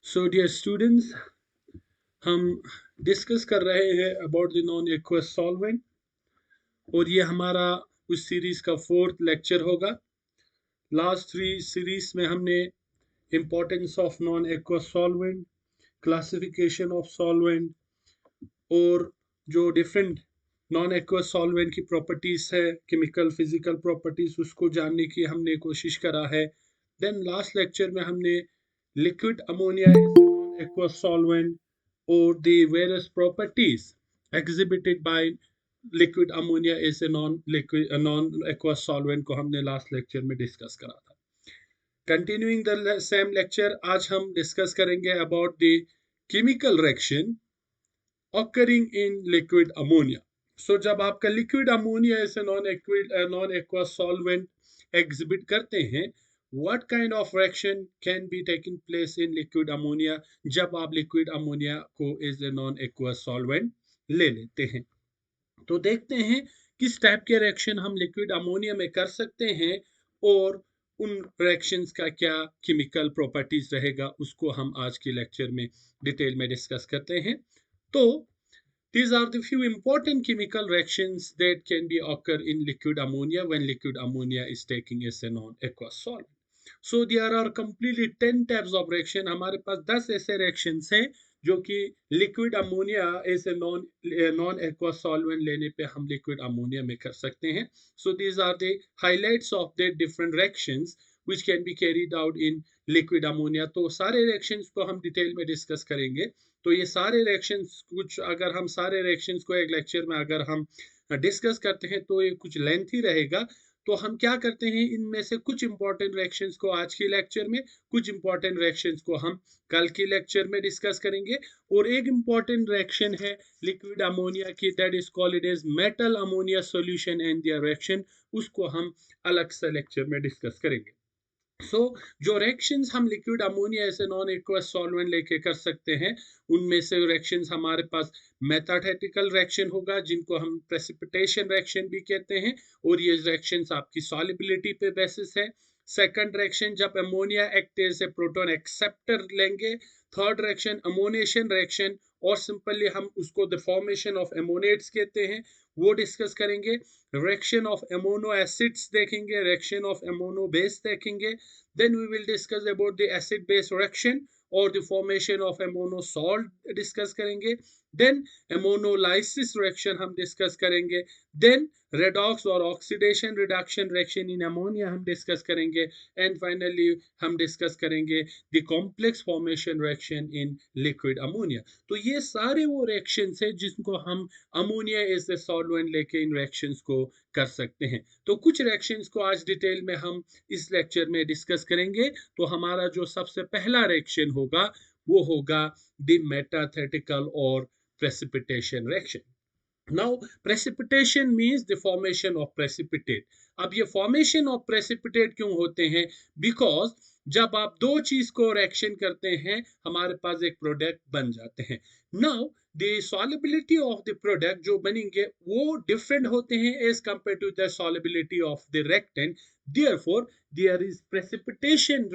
So dear students, हम discuss कर रहे हैं about the non aqueous solvent और ये हमारा उस सीरीज का फोर्थ लेक्चर होगा। लास्ट थ्री सीरीज में हमने importance of non aqueous solvent, classification of solvent और जो डिफरेंट नॉन एक्वस सॉल्वेंट की प्रॉपर्टीज है, केमिकल फिजिकल प्रॉपर्टीज, उसको जानने की हमने कोशिश करा है। देन लास्ट लेक्चर में हमने liquid ammonia is a non-aqueous solvent or the various properties exhibited by liquid ammonia is a non-aqueous solvent को हमने लास्ट लेक्चर में डिस्कस करा था। कंटिन्यूइंग द सेम लेक्चर, आज हम डिस्कस करेंगे about the chemical reaction occurring in liquid ammonia. So जब आपका liquid ammonia ऐसे non aqueous solvent exhibit करते हैं, what kind of reaction can be taking place in liquid ammonia जब आप liquid ammonia को as a non aqueous solvent ले लेते हैं। तो देखते हैं किस टाइप के रिएक्शन हम लिक्विड अमोनिया में कर सकते हैं और उन रिएक्शंस का क्या केमिकल प्रॉपर्टीज रहेगा, उसको हम आज के लेक्चर में डिटेल में डिस्कस करते हैं। तो these are the few important chemical reactions that can be occur in liquid ammonia when liquid ammonia is taking as a non-aqueous solvent. So there are completely 10 types of reaction. हमारे पास 10 ऐसे reactions हैं जो कि liquid ammonia as a non-aqueous solvent लेने पे हम liquid ammonia में कर सकते हैं. So these are the highlights of the different reactions which can be carried out in liquid ammonia. तो सारे reactions को हम डिटेल में डिस्कस करेंगे। तो ये सारे रिएक्शंस, कुछ अगर हम सारे रिएक्शंस को एक लेक्चर में अगर हम डिस्कस करते हैं तो ये कुछ लेंथी रहेगा। तो हम क्या करते हैं, इनमें से कुछ इंपॉर्टेंट रिएक्शंस को आज के लेक्चर में, कुछ इंपॉर्टेंट रिएक्शंस को हम कल के लेक्चर में डिस्कस करेंगे। और एक इंपॉर्टेंट रिएक्शन है लिक्विड अमोनिया की, that is called as metal ammonia solution and their reaction, उसको हम अलग से लेक्चर में डिस्कस करेंगे। जो रिएक्शंस हम लिक्विड अमोनिया ऐसे नॉन एक्वस सॉल्वेंट लेके कर सकते हैं, उनमें से रिएक्शंस हमारे पास मेथाथेटिकल रिएक्शन होगा जिनको हम प्रेसिपिटेशन रिएक्शन भी कहते हैं, और ये रिएक्शंस आपकी सॉल्युबिलिटी पे बेसिस है। सेकंड रिएक्शन जब ammonia act as a proton acceptor लेंगे। थर्ड रिएक्शन अमोनेशन रिएक्शन, और सिंपली हम उसको द फॉर्मेशन ऑफ अमोनेट्स कहते हैं, वो डिस्कस करेंगे। रिएक्शन ऑफ अमोनो एसिड्स देखेंगे, रिएक्शन ऑफ अमोनो बेस देखेंगे। Then we will discuss about the acid base reaction or the formation of ammono salt discuss करेंगे। Then ammonolysis reaction हम discuss करेंगे। Then redox और oxidation reduction reaction in ammonia हम discuss करेंगे। And finally हम discuss करेंगे the complex formation reaction in liquid ammonia। तो ये सारे वो reactions हैं जिनको हम ammonia as a solvent लेके इन reactions को कर सकते हैं। तो कुछ reactions को आज डिटेल में हम इस लेक्चर में डिस्कस करेंगे। तो हमारा जो सबसे पहला रिएक्शन होगा वो होगा द मेटाथेटिकल और precipitation reaction. Now precipitation means the formation of precipitate. अब ये फॉर्मेशन ऑफ प्रेसिपिटेट क्यों होते हैं? बिकॉज जब आप दो चीज को रिएक्शन करते हैं, हमारे पास एक प्रोडक्ट बन जाते हैं। Now the solubility of the product जो बनेंगे वो डिफरेंट होते हैं as compare to the solubility of the reactant. Therefore, there is precipitation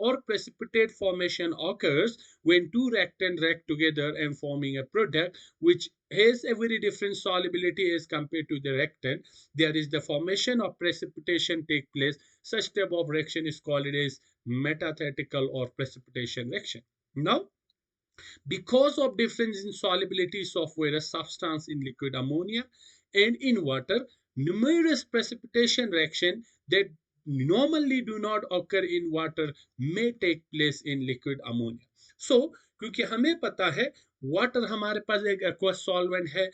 or precipitate formation occurs when two reactants react together and forming a product which has a very different solubility as compared to the reactant. There is the formation of precipitation take place. Such type of reaction is called as metathetical or precipitation reaction. Now, because of difference in solubilities of various substance in liquid ammonia and in water, numerous precipitation reaction that normally do not occur in water may take place in liquid ammonia. So क्योंकि हमें पता है water हमारे पास एक aqueous solvent है,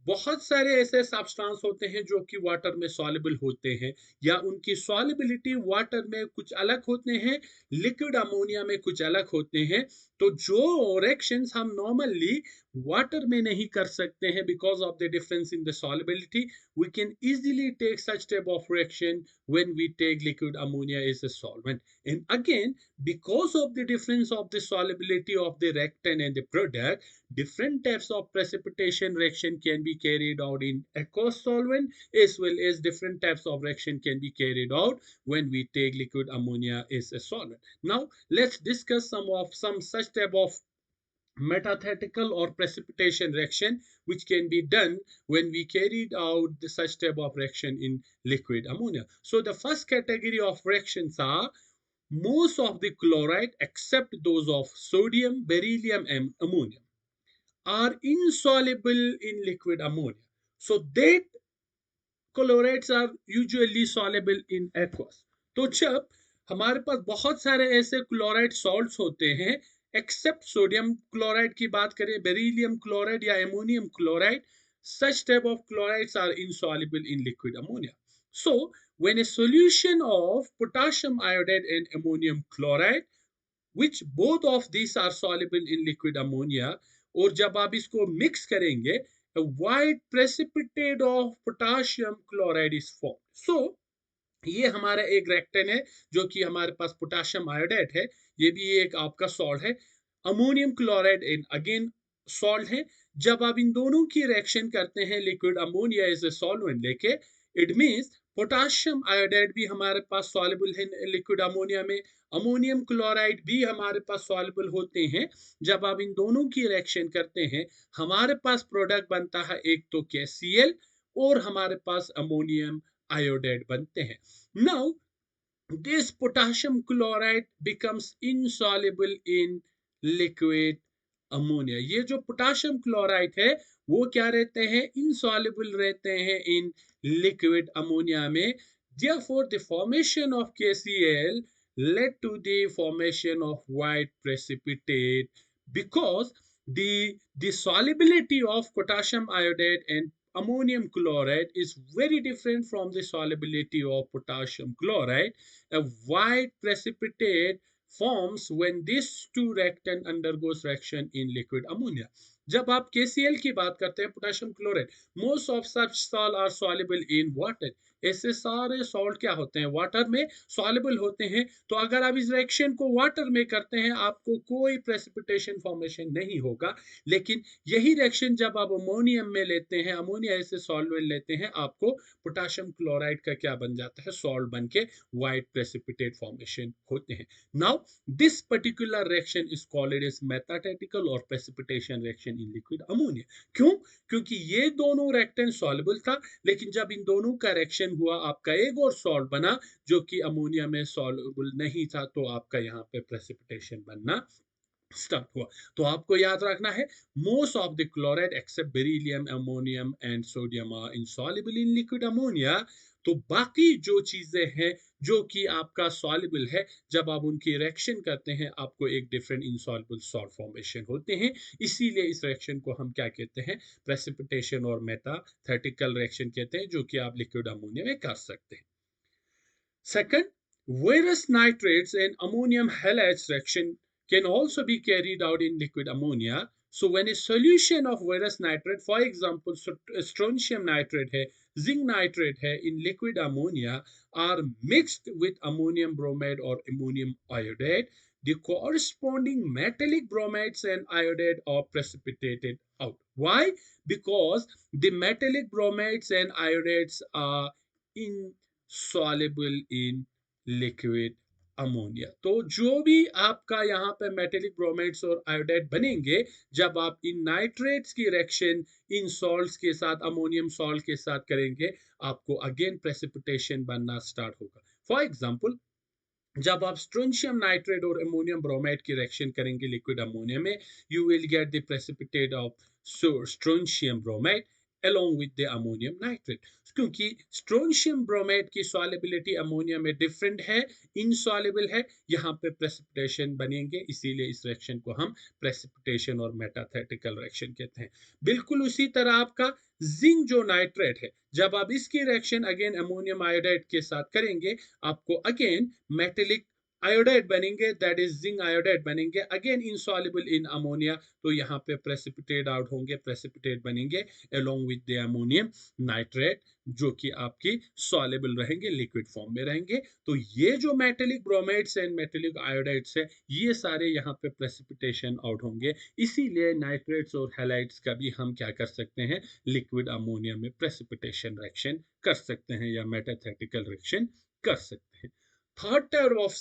बहुत सारे ऐसे सब्सटेंस होते हैं जो कि वाटर में सॉल्युबल होते हैं या उनकी सॉल्युबिलिटी वाटर में कुछ अलग होते हैं, लिक्विड अमोनिया में कुछ अलग होते हैं। तो जो रिएक्शंस हम नॉर्मली वाटर में नहीं कर सकते हैं because of the difference in the solubility, we can easily take such type of reaction when we take liquid ammonia as a solvent. And again, because of the difference of the solubility of the reactant and the product, different types of precipitation reaction can be carried out in aqueous solvent, as well as different types of reaction can be carried out when we take liquid ammonia as a solvent. Now let's discuss some such type of metathetical or precipitation reaction which can be done when we carried out such type of reaction in liquid ammonia. So the first category of reactions are most of the chloride except those of sodium, beryllium, and ammonium are insoluble in liquid ammonia. So that chlorides are usually soluble in aqueous. तो जब हमारे पास बहुत सारे ऐसे chloride salts होते हैं accept sodium chloride की बात करें, बेरिलियम क्लोराइड या ammonium chloride, such type of chlorides are insoluble in liquid ammonia. So when a solution of potassium iodide and ammonium chloride, which both of these are soluble in liquid ammonia, और जब आप इसको mix करेंगे, a white precipitate of potassium chloride is formed. So ये हमारा एक reactant है जो कि हमारे पास पोटेशियम आयोडाइड है, ये भी एक आपका सॉल्ट है. Ammonium chloride in again salt है. जब आप इन दोनों की रिएक्शन करते हैं liquid ammonia as a solvent लेके, इट मींस पोटेशियम आयोडाइड भी हमारे पास सॉल्युबल है लिक्विड अमोनिया में, अमोनियम क्लोराइड भी हमारे पास सॉल्युबल होते हैं. जब आप इन दोनों की रिएक्शन करते हैं हमारे पास प्रोडक्ट बनता है एक तो KCl और हमारे पास अमोनियम आयोडाइड बनते हैं. Now this potassium chloride becomes insoluble in liquid ammonia. ये जो पोटाशियम क्लोराइड है वो क्या रहते हैं, insoluble रहते हैं in liquid ammonia में. Therefore the formation of KCl led to the formation of white precipitate because the solubility of potassium iodide and ammonium chloride is very different from the solubility of potassium chloride. A white precipitate forms when these two reactant undergoes reaction in liquid ammonia. जब आप KCl की बात करते हैं, potassium chloride, most of such salt are soluble in water. ऐसे सारे salt क्या होते हैं, वाटर में सॉल्युबल होते हैं. तो अगर आप इस रिएक्शन को वाटर में करते हैं आपको कोई प्रेसिपिटेशन फॉर्मेशन नहीं होगा. लेकिन यही रिएक्शन जब आप अमोनियम में लेते हैं, अमोनिया ऐसे सॉल्वेंट लेते हैं, आपको पोटेशियम क्लोराइड का क्या बन जाता है, सॉल्ट बन के व्हाइट प्रेसिपिटेट फॉर्मेशन होते हैं. Now this particular reaction is called as metathetical और precipitation reaction in liquid ammonia. क्यों? क्योंकि ये दोनों रिएक्टेंट सॉल्युबल था, लेकिन जब इन दोनों का रिएक्शन हुआ आपका एक और सॉल्ट बना जो कि अमोनिया में सॉल्युबल नहीं था, तो आपका यहाँ पे प्रेसिपिटेशन बनना स्टार्ट हुआ. तो आपको याद रखना है most of the chloride except beryllium, ammonium and sodium are insoluble in liquid ammonia. तो बाकी जो चीजें हैं जो कि आपका सॉल्युबल है, जब आप उनकी रिएक्शन करते हैं आपको एक डिफरेंट इनसॉल्युबल सॉल्ट फॉर्मेशन होते हैं. इसीलिए इस रिएक्शन को हम क्या कहते हैं, प्रेसिपिटेशन और मेथाथेटिकल रिएक्शन कहते हैं, जो कि आप लिक्विड अमोनिया में कर सकते हैं. Second, various nitrates and ammonium halides reaction can also be carried out in liquid ammonia. So when a solution of various nitrate, for example strontium nitrate है, zinc nitrate है, in liquid ammonia are mixed with ammonium bromide or ammonium iodide, the corresponding metallic bromides and iodide are precipitated out. Why? Because the metallic bromides and iodides are insoluble in liquid ammonia. तो जो भी आपका यहाँ पे metallic bromides और iodide बनेंगे, जब आप इन नाइट्रेट्स की रिएक्शन इन सॉल्ट्स के साथ, अमोनियम सॉल्ट के साथ करेंगे, आपको अगेन प्रेसिपिटेशन बनना स्टार्ट होगा. फॉर एग्जांपल जब आप स्ट्रोंशियम नाइट्रेट और अमोनियम ब्रोमाइड की रिएक्शन करेंगे लिक्विड अमोनिया में, you will get the precipitate of strontium bromide along with the ammonium nitrate. क्योंकि स्ट्रोंशियम ब्रोमाइड की सॉल्युबिलिटी अमोनिया में डिफरेंट है, इनसॉल्युबल है, यहाँ पे प्रेसिपिटेशन बनेंगे, इसीलिए इस रिएक्शन को हम प्रेसिपिटेशन और मेटाथेटिकल रिएक्शन कहते हैं. बिल्कुल उसी तरह आपका जिंक जो नाइट्रेट है, जब आप इसकी रिएक्शन अगेन अमोनियम आयोडाइड के साथ करेंगे, आपको अगेन मेटेलिक आयोडाइड बनेंगे, दैट इज जिंक आयोडाइड बनेंगे, अगेन इनसॉल्युबल इन अमोनिया, तो यहाँ पे प्रेसिपिटेट आउट होंगे, प्रेसिपिटेट बनेंगे along with the ammonium nitrate, जो कि आपकी सॉल्युबल रहेंगे, लिक्विड फॉर्म में रहेंगे। तो ये जो metallic bromides and metallic iodides है, ये सारे यहाँ पे प्रेसिपिटेशन आउट होंगे। इसीलिए नाइट्रेट्स और हैलाइड्स का भी हम क्या कर सकते हैं, लिक्विड अमोनिया में प्रेसिपिटेशन रिएक्शन कर सकते हैं या मेटाथेटिकल रिएक्शन कर सकते हैं। Third type of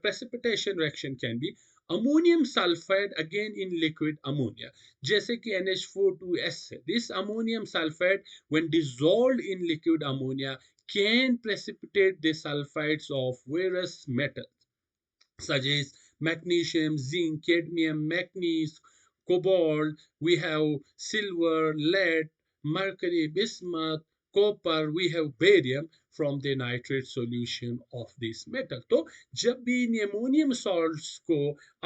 precipitation reaction can be ammonium sulfide again in liquid ammonia, जैसे कि NH4 2S है. This ammonium sulfide when dissolved in liquid ammonia can precipitate the sulfides of various metals such as magnesium, zinc, cadmium, manganese, cobalt. We have silver, lead, mercury, bismuth, copper. We have barium from the nitrate solution of this metal. तो जब भी in ammonium salts को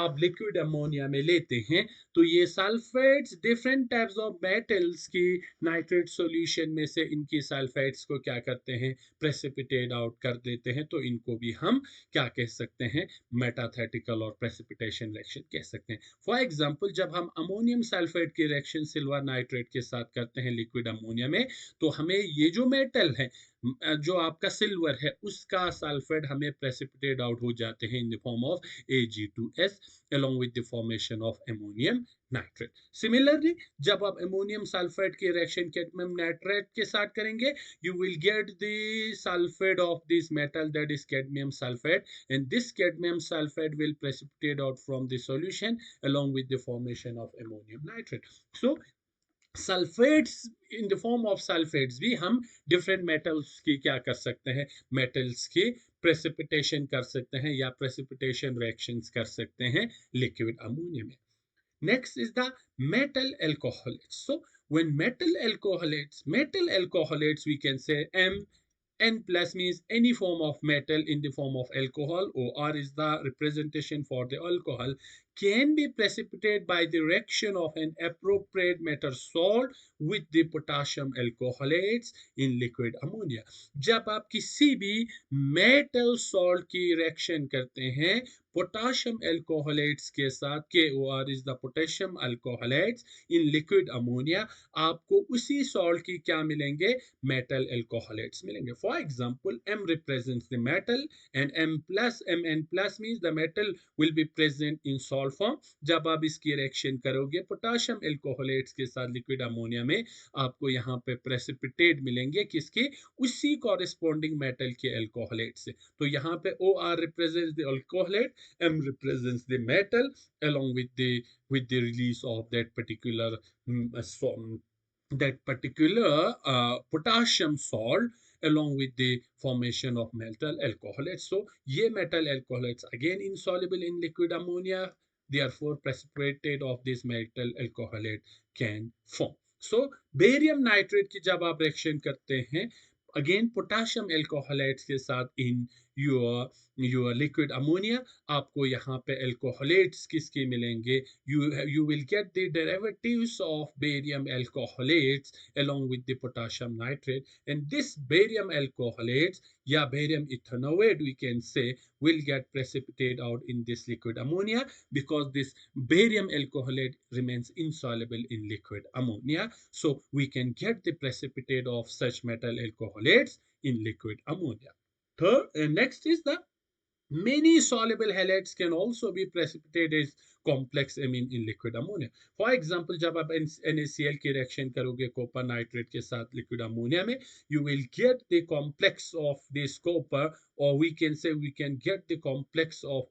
आप liquid ammonia में लेते हैं, तो ये sulphates different types of metals की नाइट्रेट सॉल्यूशन में से इनकी सल्फेट्स को क्या करते हैं, प्रेसिपिटेट आउट कर देते हैं। तो इनको भी हम क्या कह सकते हैं, मेटाथेटिकल और प्रेसिपिटेशन रिएक्शन कह सकते हैं। फॉर एग्जांपल, जब हम अमोनियम सल्फेट की रिएक्शन सिल्वर नाइट्रेट के साथ करते हैं लिक्विड अमोनिया में, तो हमें ये जो मेटल है, जो आपका सिल्वर है, उसका सल्फेट हमें प्रेसिपिटेट आउट हो जाते हैं in the form of Ag2S along with the formation of ammonium nitrate. Similarly, जब आप अमोनियम सल्फेट की रिएक्शन कैडमियम नाइट्रेट के साथ करेंगे, you will get the sulfate of this metal, that is cadmium sulfate, and this cadmium sulfate will precipitate out from the solution along with the formation of ammonium nitrate. So sulphates in the form of sulphates भी हम different metals की क्या कर सकते हैं, metals की precipitation कर सकते हैं या प्रेसिपिटेशन रिएक्शंस कर सकते हैं लिक्विड अमोनिया में। Next is the metal alcoholates. So when metal alcoholates we can say N plus means any form of metal in the form of alcohol, or is the representation for the alcohol, can be precipitated by the reaction of an appropriate metal salt with the potassium alcoholates in liquid ammonia. जब आप किसी भी metal salt की reaction करते हैं potassium अल्कोहलेट्स के साथ, KOR is the potassium alcoholates in liquid ammonia, आपको उसी सॉल्ट की क्या मिलेंगे, मेटल अल्कोहलेट्स मिलेंगे. For example, M represents the metal and Mn plus means the metal will be present in salt form. जब आप इसकी रिएक्शन करोगे पोटाशियम अल्कोहलेट्स के साथ लिक्विड अमोनिया में, आपको यहाँ पे प्रेसिपिटेट मिलेंगे किसके, उसी कॉरेस्पॉन्डिंग मेटल के अल्कोहलेट से. तो यहाँ पे OR represents the alcoholate, M represents the metal along with the release of that particular potassium salt along with the formation of metal alcoholates. So ये metal alcoholates again insoluble in liquid ammonia, therefore precipitate of this metal alcoholate can form. So barium nitrate की जब आप reaction करते हैं again potassium अल्कोहलेट्स के साथ इन your liquid ammonia, आपको यहाँ पे अल्कोहलेट्स किसके मिलेंगे, you will get the derivatives of barium alcoholates along with the potassium nitrate, and this barium alcoholates या barium ethanoate we can say will get precipitate out in this liquid ammonia because this barium alcoholate remains insoluble in liquid ammonia, so we can get the precipitate of such metal alcoholates in liquid ammonia. Third, next is the many soluble halides can also be precipitated as complex amine in liquid ammonia. For example, जब आप NaCl की reaction करोगे copper nitrate के साथ liquid ammonia में, you will get the complex of this copper, or we can say we can get the complex of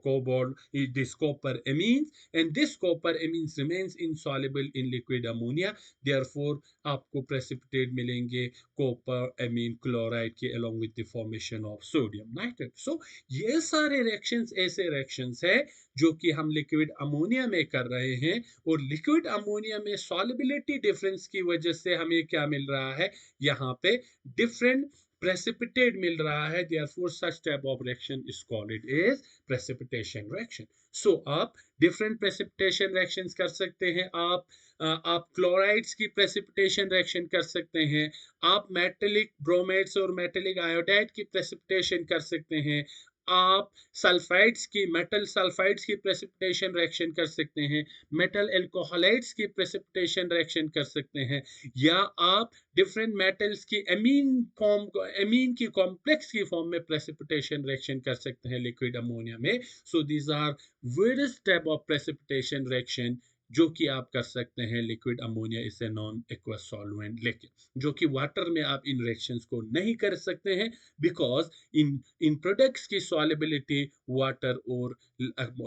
cobalt, this copper amines, and this copper amines remains insoluble in liquid ammonia. Therefore, आपको precipitate मिलेंगे copper amine chloride के along with the formation of sodium nitrate. So ये सारे reactions ऐसे reactions है जो कि हम लिक्विड अमोनिया में कर रहे हैं, और लिक्विड अमोनिया में सॉल्युबिलिटी डिफरेंस की वजह से हमें क्या मिल रहा है, यहाँ पे डिफरेंट precipitate मिल रहा है. Therefore such type of reaction is called it as precipitation reaction. So आप different precipitation reactions कर सकते हैं, आप क्लोराइड्स की प्रेसिपिटेशन रिएक्शन कर सकते हैं, आप मेटेलिक ब्रोमाइड्स और मेटेलिक आयोडाइड की प्रेसिपिटेशन कर सकते हैं, आप सल्फाइड्स की, मेटल सल्फाइड्स की प्रेसिपिटेशन रिएक्शन कर सकते हैं, मेटल अल्कोहलाइड्स की प्रेसिपिटेशन रिएक्शन कर सकते हैं, या आप डिफरेंट मेटल्स की एमीन की कॉम्प्लेक्स की फॉर्म में प्रेसिपिटेशन रिएक्शन कर सकते हैं लिक्विड अमोनिया में. So these are various type of precipitation reaction जो कि आप कर सकते हैं liquid ammonia is a non aqueous solvent, लेकिन जो कि वाटर में आप इन रिएक्शंस को नहीं कर सकते हैं, बिकॉज इन प्रोडक्ट्स की सॉल्युबिलिटी वाटर और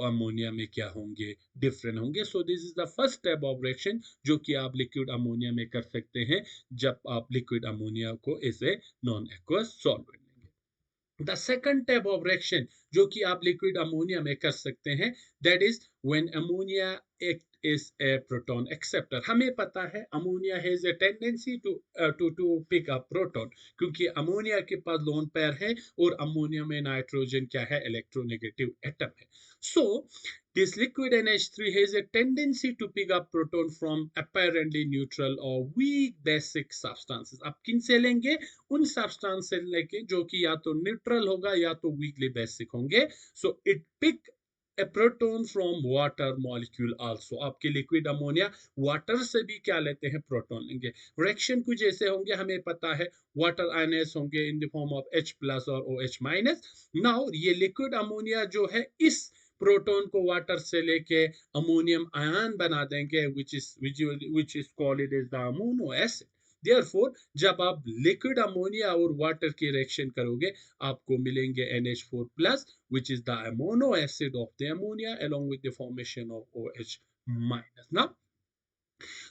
अमोनिया में क्या होंगे, डिफरेंट होंगे. सो this is the first type of reaction जो कि आप लिक्विड अमोनिया में कर सकते हैं जब आप लिक्विड अमोनिया को as a non aqueous solvent. The second type of reaction जो कि आप लिक्विड अमोनिया में कर सकते हैं, that is when ammonia act is a proton acceptor. हमें पता है ammonia has a tendency to pick up proton, क्योंकि अमोनिया के पास लोन पेयर है और अमोनिया में नाइट्रोजन क्या है, इलेक्ट्रोनेगेटिव एटम है. सो this liquid NH3 has a tendency to pick up proton from apparently neutral or weak basic substances. आप किन से लेंगे, उन सब्सटेंस से लेके जो कि या तो न्यूट्रल होगा या तो वीकली बेसिक होंगे. So it pick a proton from water molecule also. आपके लिक्विड अमोनिया वाटर से भी क्या लेते हैं, प्रोटॉन लेंगे. रिएक्शन कुछ ऐसे होंगे, हमें पता है वाटर आयन्स होंगे in the form of H plus और OH माइनस. नाउ ये लिक्विड अमोनिया जो है इस प्रोटॉन को वाटर से लेके अमोनियम आयन बना देंगे, which is called as the amino acid. Therefore, जब आप लिक्विड अमोनिया और वाटर की रिएक्शन करोगे आपको मिलेंगे NH4 plus, which is the amino acid of the ammonia along with the formation of OH minus. Now,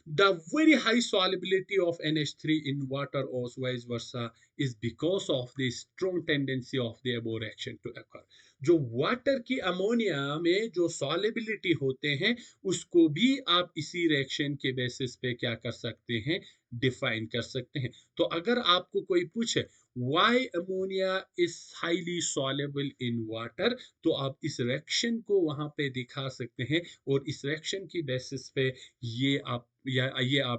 the very high solubility of NH3 in water or vice versa is because of the strong tendency of the above reaction to occur. जो water की ammonia में जो solubility होते हैं उसको भी आप इसी रिएक्शन के बेसिस पे क्या कर सकते हैं, डिफाइन कर सकते हैं. तो अगर आपको कोई पूछे why ammonia is highly soluble in water, तो आप इस रिएक्शन को वहां पे दिखा सकते हैं और इस रिएक्शन की बेसिस पे ये आप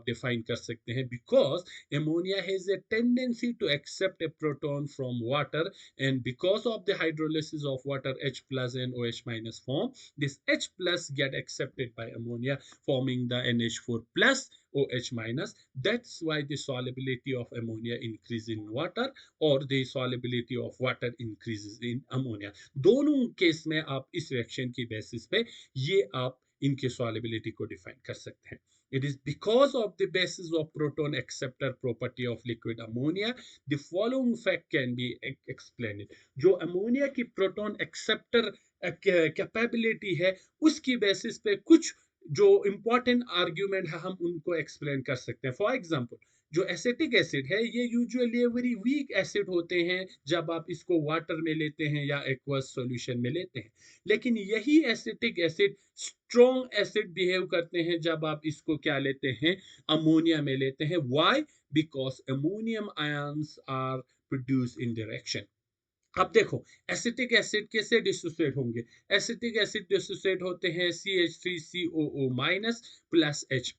डिफाइन कर सकते हैं. Because ammonia has a tendency to accept a proton from water, and because of the hydrolysis of water H plus and OH minus form, this H plus get accepted by ammonia forming the NH4 plus OH minus. That's why the solubility of ammonia increases in water or the solubility of water increases in ammonia. दोनों case में आप इस reaction की basis पे ये आप इनके solubility को डिफाइन कर सकते हैं. It is because of the basis of proton acceptor property of liquid ammonia the following fact can be explained. जो अमोनिया की प्रोटॉन एक्सेप्टर कैपेबिलिटी है उसकी बेसिस पे कुछ जो इंपॉर्टेंट आर्ग्यूमेंट है हम उनको एक्सप्लेन कर सकते हैं. फॉर एग्जांपल, जो एसिटिक एसिड है ये यूजुअली वेरी वीक एसिड होते हैं जब आप इसको वाटर में लेते हैं या एक्वस सॉल्यूशन में लेते हैं, लेकिन यही acetic acid strong acid behave करते हैं जब आप इसको क्या लेते हैं, अमोनिया में लेते हैं. Why? Because ammonium ions are produce in direction. अब देखो एसिटिक एसिड कैसे डिसोसिएट होंगे, एसिटिक एसिड डिसोसिएट होते हैं CH3COO minus plus H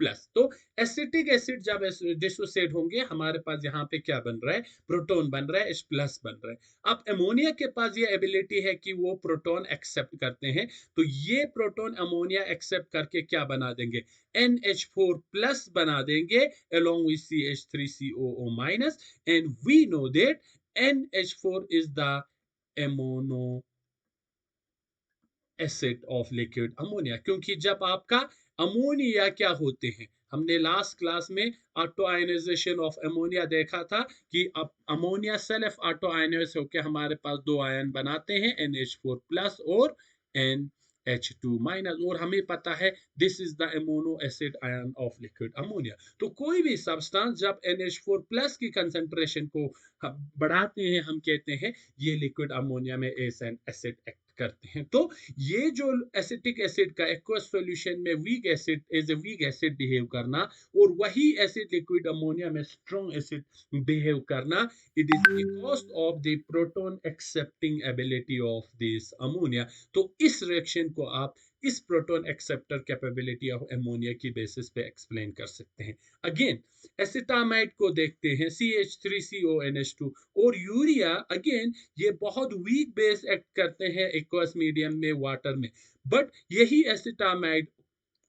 plus. तो एसिटिक एसिड जब डिसोसिएट होंगे हमारे पास यहाँ पे क्या बन रहा है, प्रोटॉन बन रहा है, H प्लस बन रहा है. अब अमोनिया के पास ये एबिलिटी है कि वो प्रोटॉन एक्सेप्ट करते हैं, तो ये प्रोटॉन अमोनिया एक्सेप्ट करके क्या बना देंगे, NH4 प्लस बना देंगे along with CH3COO minus, and we know that NH4 is the amino acid of liquid ammonia. क्योंकि जब आपका अमोनिया क्या होते हैं, हमने लास्ट क्लास में ऑटो आयनाइजेशन ऑफ अमोनिया देखा था कि अब अमोनिया सेल्फ ऑटो आयनाइज होकर हमारे पास दो आयन बनाते हैं NH4 प्लस और NH2 माइनस, और हमें पता है this is the ammono acid ion of liquid ammonia. तो कोई भी सब्सटेंस जब NH4 प्लस की कंसंट्रेशन को बढ़ाते हैं हम कहते हैं ये लिक्विड अमोनिया में एज एन एसिड एक्ट करते हैं. तो ये जो एसिटिक एसिड का एक्वस सॉल्यूशन में weak acid as a weak acid behave करना और वही एसिड लिक्विड अमोनिया में स्ट्रॉन्ग एसिड बिहेव करना, it is because of the proton accepting ability of this ammonia. तो इस रिएक्शन को आप इस proton acceptor capability of ammonia की बेसिस पे एक्सप्लेन कर सकते हैं। अगेन एसिटामाइड को देखते हैं, CH3CONH2 और यूरिया, अगेन ये बहुत वीक बेस एक्ट करते हैं एक्वस मीडियम में, वाटर में, बट यही एसिटामाइड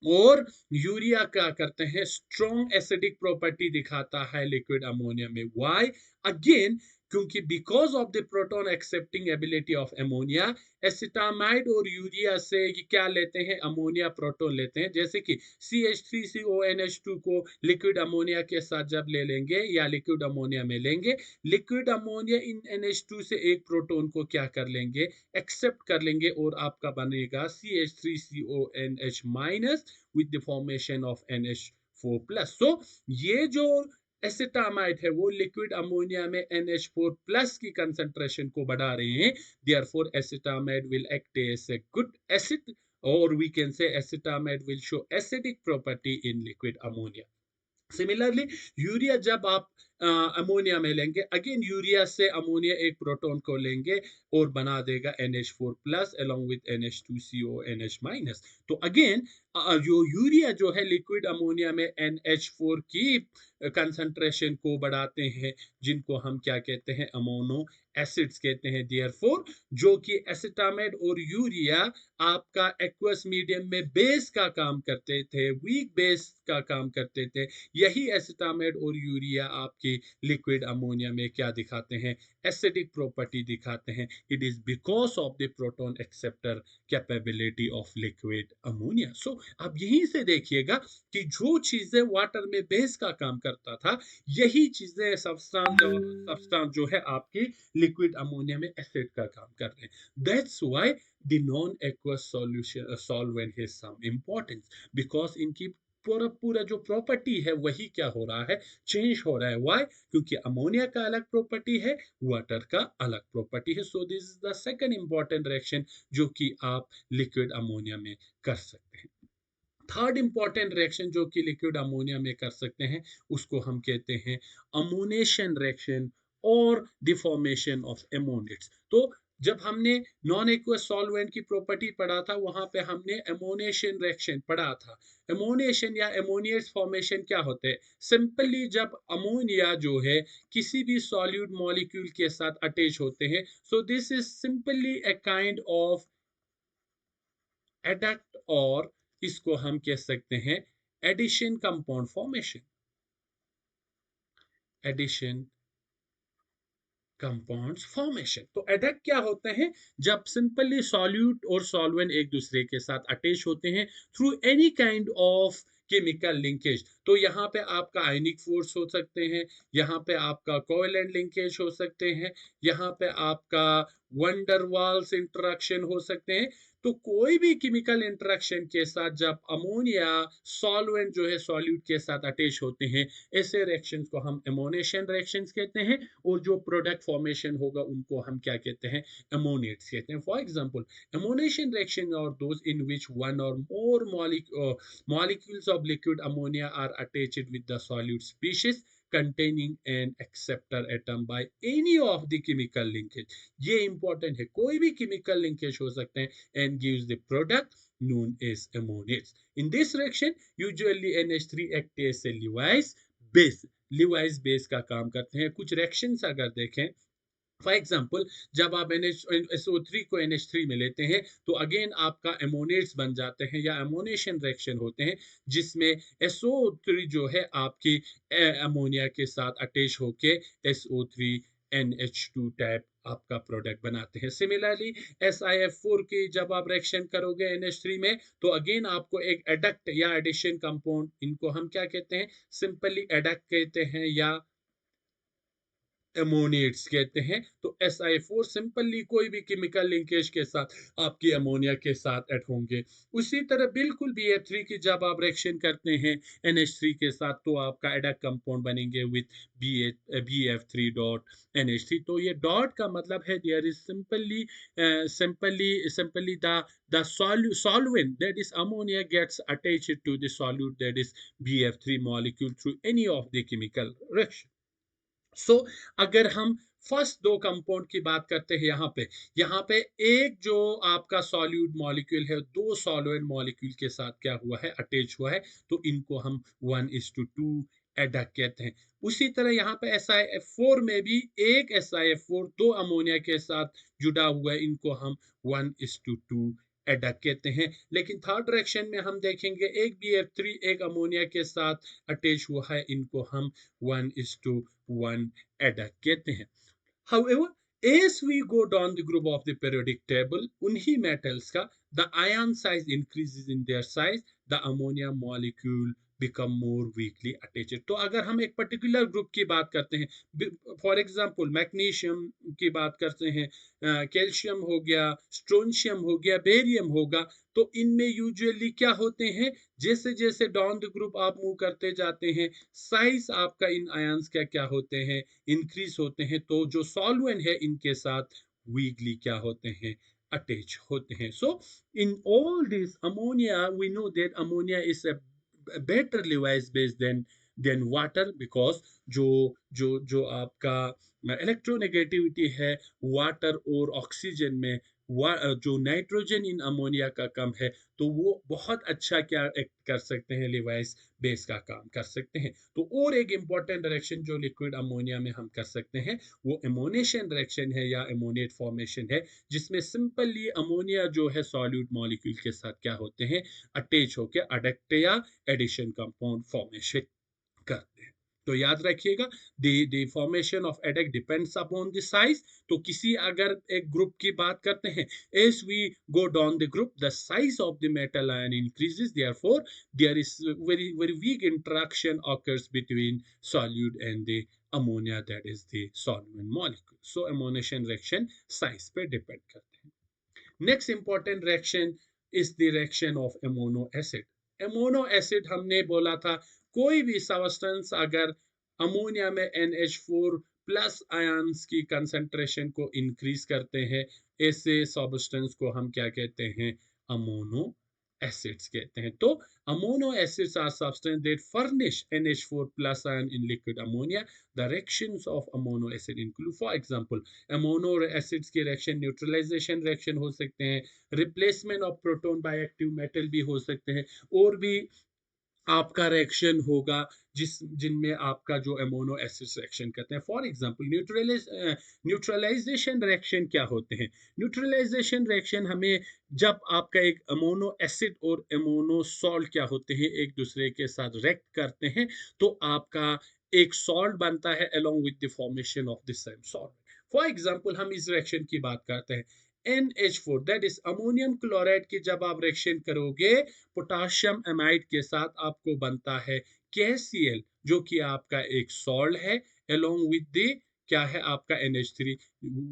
और यूरिया क्या करते हैं, स्ट्रॉन्ग एसिडिक प्रॉपर्टी दिखाता है लिक्विड अमोनिया में। व्हाई? अगेन क्योंकि because of the proton accepting ability of ammonia, acetamide और यूरिया से ये क्या लेते हैं, अमोनिया प्रोटॉन लेते हैं। जैसे कि CH3CONH2 को लिक्विड अमोनिया के साथ जब ले लेंगे या लिक्विड अमोनिया में लेंगे, लिक्विड अमोनिया इन NH2 से एक प्रोटॉन को क्या कर लेंगे, एक्सेप्ट कर लेंगे और आपका बनेगा CH3CONH minus with the formation of NH4 plus. So ये जो एसिटामाइड है वो लिक्विड अमोनिया में NH4 प्लस की कंसंट्रेशन को बढ़ा रहे हैं, therefore acetamide will act as a good acid, or we can say acetamide will show acidic property in liquid ammonia. Similarly urea जब आप अमोनिया में लेंगे, अगेन यूरिया से अमोनिया एक प्रोटॉन को लेंगे और बना देगा NH4 plus along with NH2CONH minus. तो अगेन जो यूरिया जो है लिक्विड अमोनिया में NH4 की कंसंट्रेशन को बढ़ाते हैं, जिनको हम क्या कहते हैं, अमोनो एसिड्स कहते हैं। देयरफॉर जो कि एसिटामाइड और यूरिया आपका एक्वस मीडियम में बेस का काम करते थे, वीक बेस का काम करते थे, यही एसिटामाइड और यूरिया आपके लिक्विड अमोनिया में क्या दिखाते हैं, एसिडिक प्रॉपर्टी दिखाते हैं। It is because of the proton acceptor capability of liquid ammonia. So अब यहीं से देखिएगा कि जो चीजें वाटर में बेस का काम करता था, यही चीजें सब्सटेंस जो है आपकी लिक्विड अमोनिया में एसिड का काम कर रहे हैं। That's why the non-aqueous solution solvent has some importance, because इनकी पूरा जो प्रॉपर्टी है वही क्या हो रहा है, चेंज हो रहा है। व्हाई? क्योंकि अमोनिया का अलग प्रॉपर्टी है, वाटर का अलग प्रॉपर्टी है। सो this is the second important reaction जो कि आप लिक्विड अमोनिया में कर सकते हैं। थर्ड इंपॉर्टेंट रिएक्शन जो कि लिक्विड अमोनिया में कर सकते हैं, उसको हम कहते हैं अमोनेशन रिएक्शन और द फॉर्मेशन ऑफ अमोनेट्स। तो जब हमने नॉन एक्वस सॉल्वेंट की प्रॉपर्टी पढ़ा था, वहां पे हमने अमोनेशन रिएक्शन पढ़ा था। अमोनेशन या अमोनियस फॉर्मेशन क्या होते हैं? सिंपली जब अमोनिया जो है किसी भी सॉल्यूट मॉलिक्यूल के साथ अटैच होते हैं, so this is simply a kind of adduct, और इसको हम कह सकते हैं addition compound formation, addition compounds formation. तो एडक्ट क्या होते हैं? जब सिंपली सॉल्यूट और सॉल्वेंट एक दूसरे के साथ अटैच होते हैं through any kind of chemical linkage. तो यहाँ पे आपका आयनिक फोर्स हो सकते हैं, यहाँ पे आपका कोवेलेंट लिंकेज हो सकते हैं, यहाँ पे आपका वंडरवाल्स इंटरेक्शन हो सकते हैं। तो कोई भी केमिकल इंटरेक्शन के साथ जब अमोनिया सॉल्वेंट जो है सॉल्यूट के साथ अटैच होते हैं, ऐसे रिएक्शंस को हम अमोनेशन रिएक्शंस कहते हैं, और जो प्रोडक्ट फॉर्मेशन होगा उनको हम क्या कहते हैं, अमोनेट्स कहते हैं। फॉर एग्जांपल, अमोनेशन रिएक्शन और दोज इन विच वन और मोर molecules of liquid ammonia are attached with the solute species containing an acceptor atom by any of the chemical linkage। ये important है, कोई भी chemical linkage हो सकते हैं and gives the product known as ammonates। In this reaction usually NH3 act as a Lewis base, Lewis base का काम करते हैं। कुछ reactions अगर देखें, फॉर एग्जाम्पल जब आप SO3 को NH3 में लेते हैं, तो अगेन आपका अमोनेट्स बन जाते हैं या अमोनेशन रिएक्शन होते हैं, जिसमें SO3 जो है आपकी अमोनिया के साथ अटैच होके SO3 NH2 टाइप आपका प्रोडक्ट बनाते हैं। सिमिलरली SiF4 की जब आप रिएक्शन करोगे NH3 में, तो अगेन आपको एक एडक्ट या एडिशन कंपाउंड, इनको हम क्या कहते हैं, सिंपली एडक्ट कहते हैं या अमोनिएट्स कहते हैं। तो SiO4 सिंपली कोई भी केमिकल लिंकेज के साथ आपकी अमोनिया के साथ ऐड होंगे। उसी तरह बिल्कुल BF3 की जब आप रिएक्शन करते हैं NH3 के साथ, तो आपका एडक्ट कंपाउंड बनेंगे विद BF3 डॉट NH3। तो ये डॉट का मतलब है there is simply the solvent, that is ammonia, gets attached to the solute, that is BF3 molecule, through any of the chemical reaction। अगर हम फर्स्ट दो compound की बात करते हैं यहाँ पे एक जो आपका सॉल्यूट मॉलिक्यूल है दो सॉल्वेंट मॉलिक्यूल के साथ क्या हुआ है अटैच हुआ है, तो इनको हम 1:2 एडक कहते हैं। उसी तरह यहाँ पे SiF4 में भी एक SiF4 दो अमोनिया के साथ जुड़ा हुआ है, इनको हम 1:2 एडक कहते हैं। लेकिन थर्ड रिएक्शन में हम देखेंगे एक BF3 एक अमोनिया के साथ अटैच हुआ है, इनको हम 1:1 एडक कहते हैं। However, as we go down the group of the periodic table, उन्हीं metals का the ion size increases in their size, the ammonia molecule become more weakly attached. तो अगर हम एक पर्टिकुलर ग्रुप की बात करते हैं, फॉर एग्जांपल मैग्नीशियम की बात करते हैं, कैल्शियम हो गया, स्ट्रोंशियम हो गया, बेरियम होगा, तो इनमें यूजुअली क्या होते हैं, जैसे जैसे डाउन द ग्रुप आप मूव करते जाते हैं, साइज आपका इन आयंस का क्या होते हैं, इंक्रीज होते हैं, तो जो सॉल्वेंट है इनके साथ वीकली क्या होते हैं, अटैच होते हैं। So in all this ammonia we know that ammonia is a better Lewis base than water, because जो जो जो आपका इलेक्ट्रोनेगेटिविटी है वाटर और ऑक्सीजन में, जो नाइट्रोजन इन अमोनिया का कम है, तो वो बहुत अच्छा क्या एक्ट कर सकते हैं, लिवाइस बेस का काम कर सकते हैं। तो और एक इंपॉर्टेंट डायरेक्शन जो लिक्विड अमोनिया में हम कर सकते हैं वो एमोनेशन डायरेक्शन है या एमोनेट फॉर्मेशन है, जिसमें सिंपली अमोनिया जो है सॉल्यूट मॉलिक्यूल के साथ क्या होते हैं, अटैच होकर अडक्ट या एडिशन कंपाउंड फॉर्मेशन करते हैं। तो याद रखिएगा the formation of adduct depends upon the size. तो किसी अगर एक ग्रुप की बात करते हैं, as we go down the group the size of the metal ion increases, therefore there is very very weak interaction occurs between solute and the ammonia, that is the solvent molecule. So ammonation reaction size पे depend करते हैं। Next important reaction is the reaction of ammono acid. Amino acid हमने बोला था कोई भी substance अगर ammonia में NH4 प्लस आयंस की कंसंट्रेशन को इंक्रीज करते हैं, ऐसे सब्सटेंस को हम क्या कहते हैं, अमोनो एसिड्स कहते हैं। तो ammono acids are substance that furnish NH4 plus ion in liquid ammonia. The reactions of amino acid include, for example, ammono acids के रिएक्शन न्यूट्रलाइजेशन रिएक्शन हो सकते हैं, replacement of proton by active metal भी हो सकते हैं, और भी आपका रिएक्शन होगा जिनमें आपका जो अमोनो एसिड्स रिएक्शन करते हैं। फॉर एग्जांपल न्यूट्रलाइजेशन रिएक्शन क्या होते हैं, न्यूट्रलाइजेशन रिएक्शन हमें जब आपका एक अमोनो एसिड और अमोनो सॉल्ट क्या होते हैं एक दूसरे के साथ रिएक्ट करते हैं, तो आपका एक सॉल्ट बनता है along with the formation of the same salt. For example हम इस रिएक्शन की बात करते हैं, NH4 that is ammonium chloride की जब आप रिएक्शन करोगे पोटाशियम एमाइड के साथ, आपको बनता है KCl जो कि आपका एक सॉल्ट है, अलोंग विद द क्या है आपका NH3,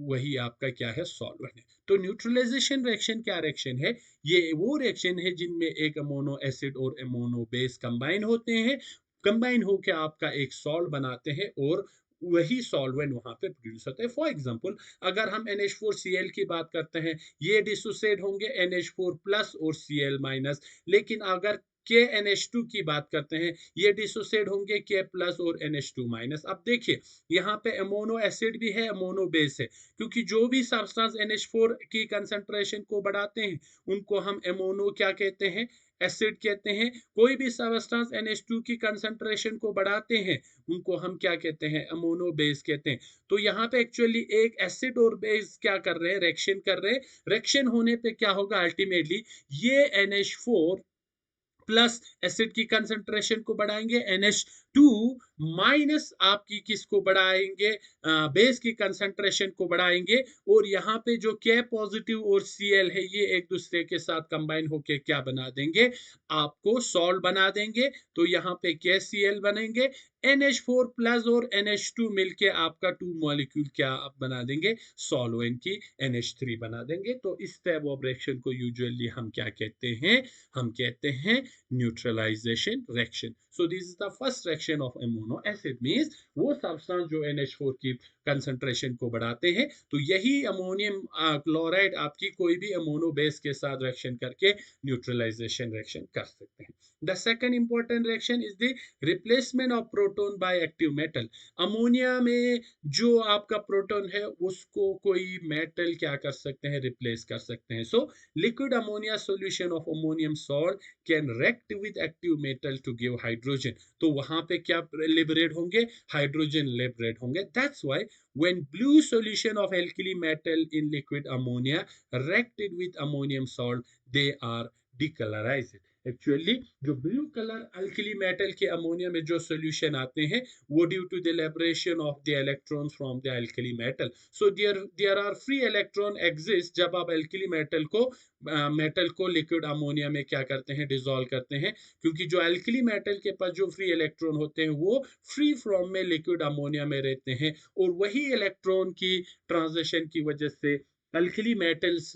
वही आपका क्या है सॉल्वेंट है। तो न्यूट्रलाइजेशन रिएक्शन क्या रिएक्शन है, ये वो रिएक्शन है जिनमें एक अमोनो एसिड और अमोनो बेस कंबाइन होते हैं, कंबाइन होकर आपका एक सॉल्ट बनाते हैं और वही सॉल्वेंट वहां पे प्रोड्यूस होता है। फॉर एग्जांपल अगर हम NH4Cl की बात करते हैं, ये डिसोसिएट होंगे NH4 प्लस और Cl माइनस, लेकिन अगर KNH2 की बात करते हैं, ये डिसोसिएट होंगे K प्लस और NH2 माइनस। अब देखिए यहाँ पे अमोनो एसिड भी है, अमोनो बेस है, क्योंकि जो भी सब्सटेंस NH4 की कंसंट्रेशन को बढ़ाते हैं उनको हम अमोनो क्या कहते हैं, एसिड कहते हैं। कोई भी सब्सटेंस NH2 की कंसंट्रेशन को बढ़ाते हैं उनको हम क्या कहते हैं, अमोनो बेस कहते हैं। तो यहाँ पे एक्चुअली एक एसिड और बेस क्या कर रहे हैं, रिएक्शन कर रहे हैं। रिएक्शन होने पे क्या होगा, अल्टीमेटली ये NH4 प्लस एसिड की कंसंट्रेशन को बढ़ाएंगे, NH2 माइनस आपकी किसको बढ़ाएंगे, बेस की कंसंट्रेशन को बढ़ाएंगे, और यहाँ पे जो K पॉजिटिव और Cl है ये एक दूसरे के साथ कंबाइन होके क्या बना देंगे, आपको सॉल्ट बना देंगे। तो यहाँ पे KCl बनेंगे, NH4 प्लस और NH2 मिलके आपका 2 मॉलिक्यूल क्या आप बना देंगे, सॉल्वेंट की NH3 बना देंगे। तो इस टाइप ऑफ रिएक्शन को यूजुअली हम क्या कहते हैं, हम कहते हैं neutralization reaction. So this is the first reaction reaction of ammono acid means वो सब्सटेंस जो NH4 की कंसंट्रेशन को बढ़ाते हैं। तो यही अमोनियम क्लोराइड आपकी कोई भी अमोनो बेस के साथ रिएक्शन करके न्यूट्रलाइजेशन रिएक्शन कर सकते हैं। The second important reaction is the replacement of proton by active metal. Ammonia में जो आपका प्रोटॉन है उसको कोई मेटल क्या कर सकते हैं, रिप्लेस कर सकते हैं। So liquid ammonia solution of ammonium salt can react with active metal to give hydrogen. तो वहां पे क्या लिबरेट होंगे, हाइड्रोजन लिबरेट होंगे। That's why when blue solution of alkali metal in liquid ammonia reacted with ammonium salt, they are decolorized। Actually जो blue colour alkali metal के ammonia में जो सॉल्यूशन आते हैं वो due to the liberation of the electrons from the alkali metal. So there are free electron exist जब आप alkali metal को लिक्विड अमोनिया में क्या करते हैं, डिसॉल्व करते हैं, क्योंकि जो अल्कली मेटल के पास जो फ्री इलेक्ट्रॉन होते हैं वो फ्री फॉर्म में लिक्विड अमोनिया में रहते हैं और वही इलेक्ट्रॉन की ट्रांजिशन की वजह से अल्कली मेटल्स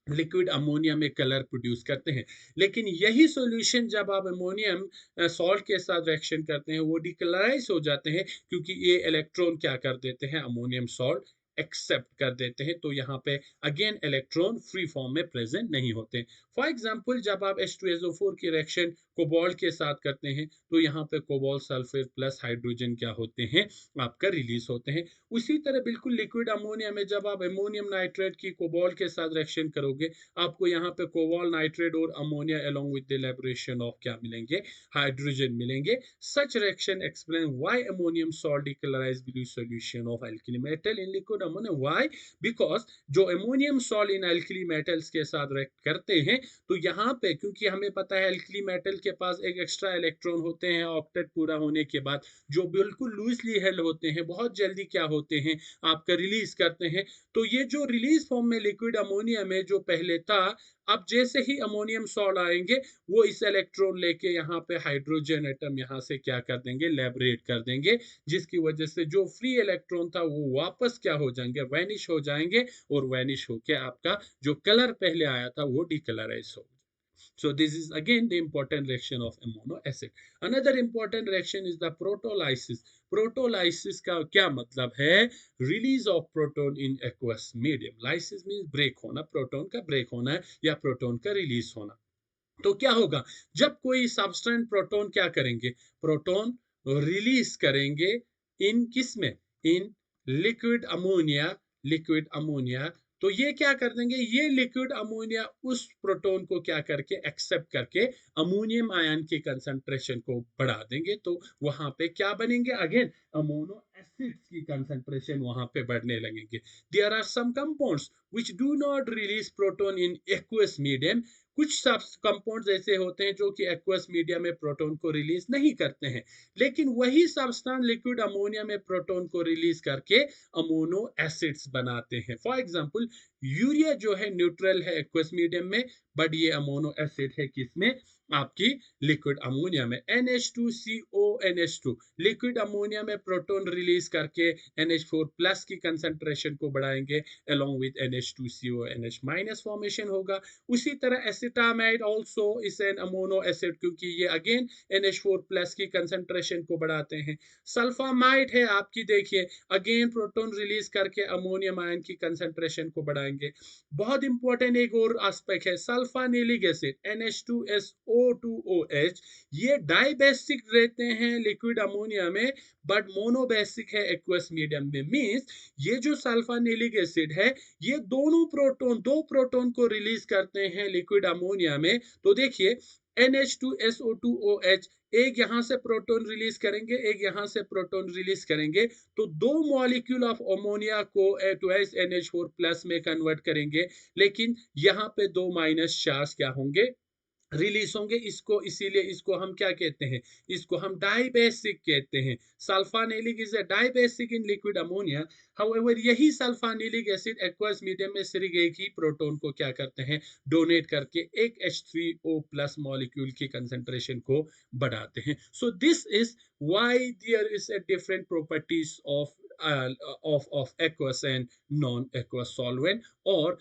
लिक्विड अमोनिया में कलर प्रोड्यूस करते हैं। लेकिन यही सॉल्यूशन जब आप अमोनियम सॉल्ट के साथ रिएक्शन करते हैं वो डिकलराइज हो जाते हैं, क्योंकि ये इलेक्ट्रॉन क्या कर देते हैं, अमोनियम सॉल्ट एक्सेप्ट कर देते हैं। तो यहाँ पे अगेन इलेक्ट्रॉन फ्री फॉर्म में प्रेजेंट नहीं होते। फॉर एग्जांपल जब आप H2SO4 की रिएक्शन कोबाल्ट के साथ करते हैं तो यहाँ पे कोबाल्ट सल्फेट प्लस हाइड्रोजन क्या होते हैं, आपका रिलीज होते हैं। उसी तरह बिल्कुल लिक्विड अमोनिया में जब आप अमोनियम नाइट्रेट की कोबाल्ट के साथ रिएक्शन करोगे आपको यहाँ पे कोबाल्ट नाइट्रेट और ammonia along with the liberation of क्या मिलेंगे, हाइड्रोजन मिलेंगे। Such reaction explain why ammonium salt decolourise blue solution of alkali metal in liquid ammonia. Why? Because जो ammonium salt in alkali metals के साथ react करते हैं तो यहाँ पे क्योंकि हमें पता है अल्कली मेटल के पास एक एक्स्ट्रा इलेक्ट्रॉन होते हैं ऑक्टेट पूरा होने के बाद, जो बिल्कुल लूजली हेल्ड होते हैं, बहुत जल्दी क्या होते हैं, आपका रिलीज करते हैं। तो ये जो रिलीज फॉर्म में लिक्विड अमोनिया में जो पहले था, अब जैसे ही अमोनियम सॉल्ट आएंगे वो इस इलेक्ट्रॉन लेके यहाँ पे हाइड्रोजन एटम यहाँ से क्या कर देंगे, लिबरेट कर देंगे, जिसकी वजह से जो फ्री इलेक्ट्रॉन था वो वापस क्या हो जाएंगे, वैनिश हो जाएंगे, और वैनिश होके आपका जो कलर पहले आया था वो डिकलराइज हो। So this is again the important reaction of amino acid. Another important reaction is the proteolysis. Proteolysis का क्या मतलब है, release of proton in aqueous medium. Lysis means break होना, प्रोटॉन का ब्रेक होना या प्रोटॉन का रिलीज होना। तो क्या होगा, जब कोई सब्सटेंस प्रोटॉन क्या करेंगे, प्रोटॉन रिलीज करेंगे इन किस में, इन लिक्विड अमोनिया, लिक्विड अमोनिया। तो ये क्या कर देंगे, ये लिक्विड अमोनिया उस प्रोटॉन को क्या करके एक्सेप्ट करके अमोनियम आयन की कंसंट्रेशन को बढ़ा देंगे। तो वहां पे क्या बनेंगे, अगेन अमोनो एसिड्स की कंसंट्रेशन वहां पे बढ़ने लगेंगे। There are some compounds which do not release proton in aqueous medium. कुछ कंपाउंड्स ऐसे होते हैं जो कि एक्वस मीडिया में प्रोटॉन को रिलीज नहीं करते हैं, लेकिन वही सब्सटेंस लिक्विड अमोनिया में प्रोटॉन को रिलीज करके अमोनो एसिड्स बनाते हैं। फॉर एग्जांपल यूरिया जो है न्यूट्रल है एक्वस मीडियम में, बट ये अमोनो एसिड है किसमें, आपकी लिक्विड अमोनिया में। NH2CO NH2 लिक्विड अमोनिया में प्रोटॉन रिलीज करके NH4 प्लस की कंसंट्रेशन को बढ़ाएंगे, along with NH2CO NH minus formation होगा। उसी तरह acetamide also is an ammono acid, क्योंकि ये अगेन NH4 प्लस की कंसंट्रेशन को बढ़ाते हैं। सल्फामाइड है आपकी, देखिए अगेन प्रोटॉन रिलीज करके अमोनियम आयन की कंसंट्रेशन को बढ़ाएंगे। बहुत इंपॉर्टेंट एक और एस्पेक्ट है सल्फानिलिक एसिड NH2SO2OH, ये डाइबेसिक रहते हैं लिक्विड अमोनिया में बट मोनोबेसिक है एक्वस मीडियम में। मींस ये जो सल्फानिलिक एसिड है ये दोनों प्रोटॉन, दो प्रोटॉन को रिलीज करते हैं लिक्विड अमोनिया में। तो देखिए NH2SO2OH एक यहां से प्रोटॉन रिलीज करेंगे, एक यहां से प्रोटॉन रिलीज करेंगे, तो दो मॉलिक्यूल ऑफ अमोनिया को ट्वाइस NH4 प्लस में कन्वर्ट करेंगे, लेकिन यहां पे दो माइनस चार्ज क्या होंगे, रिलीज होंगे। इसको इसीलिए इसको हम क्या कहते हैं, इसको हम डाइबेसिक कहते हैं। Sulphanilic is a dibasic in liquid ammonia. However यही सल्फानिलिक एसिड एक्वस मीडियम में सिर्फ एक ही प्रोटॉन को क्या करते हैं, डोनेट करके एक H3O प्लस मॉलिक्यूल की कंसंट्रेशन को बढ़ाते हैं। So this is why there is a different properties of aqueous and non aqueous solvent. और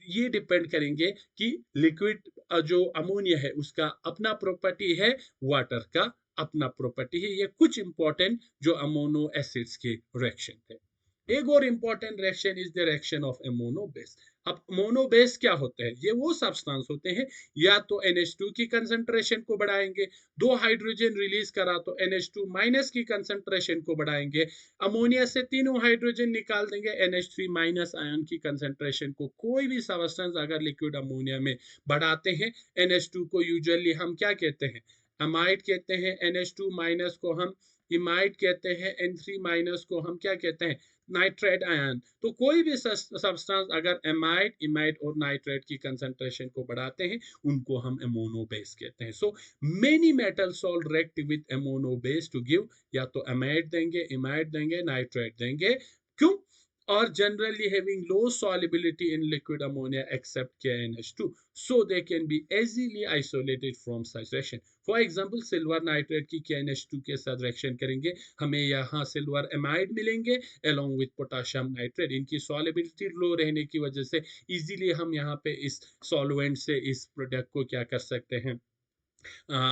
ये डिपेंड करेंगे कि लिक्विड जो अमोनिया है उसका अपना प्रॉपर्टी है, वाटर का अपना प्रॉपर्टी है। ये कुछ इंपॉर्टेंट जो अमोनो एसिड्स के रिएक्शन थे। एक और important reaction is the reaction of ammono base. अब अमोनो बेस क्या होते हैं? ये वो सब्सटेंस होते हैं या तो NH2 की कंसंट्रेशन को बढ़ाएंगे, दो हाइड्रोजन रिलीज करा तो NH2 माइनस की कंसंट्रेशन को बढ़ाएंगे, अमोनिया से तीनों हाइड्रोजन निकाल देंगे, NH3 माइनस आयन की कंसंट्रेशन को कोई भी सब्सटेंस अगर लिक्विड अमोनिया में बढ़ाते हैं, NH2 को यूजुअली हम क्या कहते हैं? अमाइड कहते हैं, NH2 माइनस को हम इमाइड कहते हैं, N3 माइनस को हम क्या कहते हैं? Nitrate ion. तो कोई भी सब्सटेंस अगर एमाइड, इमाइड और नाइट्रेट की कंसंट्रेशन को बढ़ाते हैं, उनको हम अमोनो बेस कहते हैं। So many metal salt react with ammono base to give, या तो एमाइड देंगे, इमाइड देंगे, नाइट्रेट देंगे। क्यों? Or generally having low solubility in liquid ammonia except KNH2, so they can be easily isolated from such reaction. For example, silver nitrate की KNH2 के साथ reaction करेंगे, हमें यहाँ silver amide मिलेंगे along with potassium nitrate. इनकी solubility low रहने की वजह से easily हम यहाँ पे इस solvent से इस product को क्या कर सकते हैं?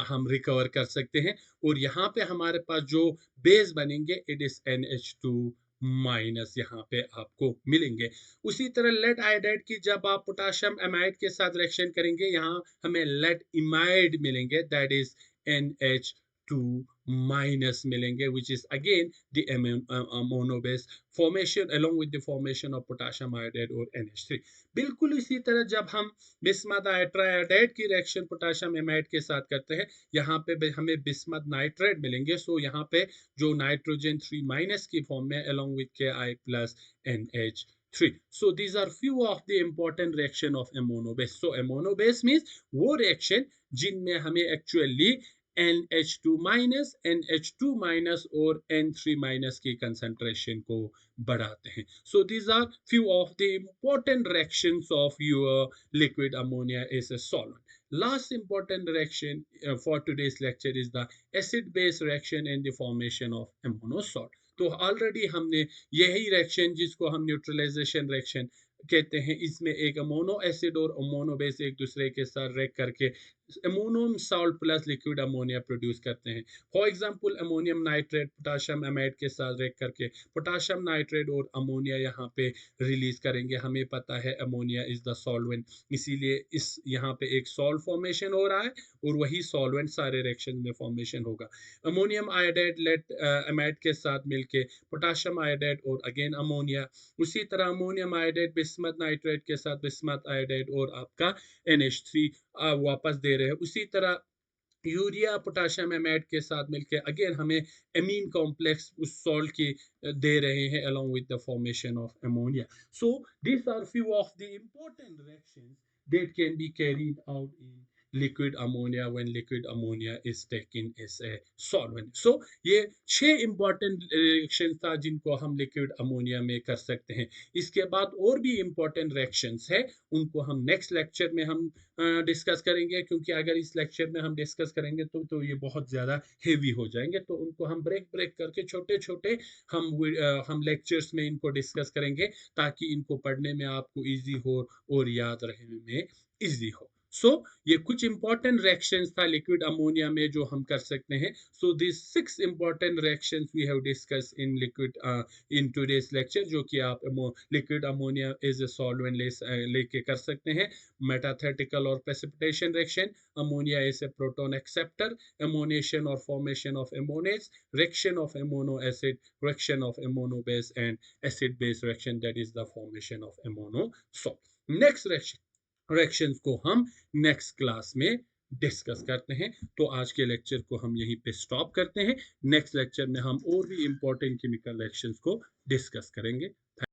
हम रिकवर कर सकते हैं। और यहाँ पे हमारे पास जो बेस बनेंगे, इट इज NH2 माइनस यहाँ पे आपको मिलेंगे। उसी तरह लेड आयोडाइड की जब आप पोटाशियम एमाइड के साथ रिएक्शन करेंगे, यहाँ हमें लेड इमाइड मिलेंगे, दैट इज NH2 माइनस मिलेंगे, which is again the mono base formation along with the formation of potassium iodide और NH3। बिल्कुल इसी तरह जब हम बिस्मथ ट्राइआयोडाइड की रिएक्शन पोटाशियम एमाइड के साथ करते हैं, यहाँ पे हमें बिस्मथ नाइट्रेट मिलेंगे। सो यहाँ पे जो नाइट्रोजन 3 माइनस की फॉर्म में along with Ki plus NH3। So these are few of the important reaction of ammono base. So ammono base means वो reaction जिनमें हमें actually NH2 minus, NH2 minus और N3 माइनस की concentration को बढ़ाते हैं। So these are few of the important reactions of your liquid ammonia as a solvent. Last important reaction for today's lecture is the acid base reaction and the formation of ammono salt. तो already हमने यही reaction जिसको हम neutralisation reaction कहते हैं, इसमें एक अमोनो acid और अमोनो बेस एक दूसरे के साथ रिएक्ट करके ammonium salt plus liquid ammonia produce करते हैं। For example ammonium nitrate potassium amide के साथ रिएक्ट करके पोटाशियम नाइट्रेट और अमोनिया यहाँ पे रिलीज करेंगे। हमें पता है अमोनिया इज द सॉल्वेंट, इसीलिए इस यहाँ पे एक सॉल्ट फॉर्मेशन हो रहा है और वही सॉल्वेंट सारे रिएक्शन में फॉर्मेशन होगा। अमोनियम आयोडाइड लेड एमाइड के साथ मिलके पोटाशियम आयोडाइड और अगेन अमोनिया, उसी तरह अमोनियम आयोडाइड बिस्मथ नाइट्रेट के साथ बिस्मथ आयोडाइड और आपका NH3 वापस दे रहे हैं। उसी तरह यूरिया पोटाशियम एमाइड के साथ मिलके अगेन हमें एमीन कॉम्प्लेक्स उस सॉल्ट की दे रहे हैं along with the formation of ammonia. So these are few of the important reactions that can be carried out in liquid ammonia when liquid ammonia is taken as a solvent. So ये 6 important reactions था जिनको हम liquid ammonia में कर सकते हैं। इसके बाद और भी important reactions है, उनको हम next lecture में हम डिस्कस करेंगे, क्योंकि अगर इस लेक्चर में हम डिस्कस करेंगे तो ये बहुत ज़्यादा हेवी हो जाएंगे। तो उनको हम ब्रेक करके छोटे छोटे हम लेक्चर्स में इनको डिस्कस करेंगे, ताकि इनको पढ़ने में आपको इजी हो और याद रखने में इजी हो। सो ये कुछ इंपॉर्टेंट रिएक्शंस था लिक्विड अमोनिया में जो हम कर सकते हैं। So this 6 important reactions we have discuss in liquid in today's lecture, जो कि आप liquid ammonia as a solvent लेके कर सकते हैं। मेटाथेटिकल और precipitation reaction, ammonia as a proton acceptor, ammonation और formation of ammonates, reaction of ammono acid, reaction of ammono base and acid base reaction, that is the formation of ammono salt. Next reactions को हम next class में discuss करते हैं। तो आज के lecture को हम यहीं पे स्टॉप करते हैं। नेक्स्ट लेक्चर में हम और भी इंपॉर्टेंट केमिकल रिएक्शंस को डिस्कस करेंगे।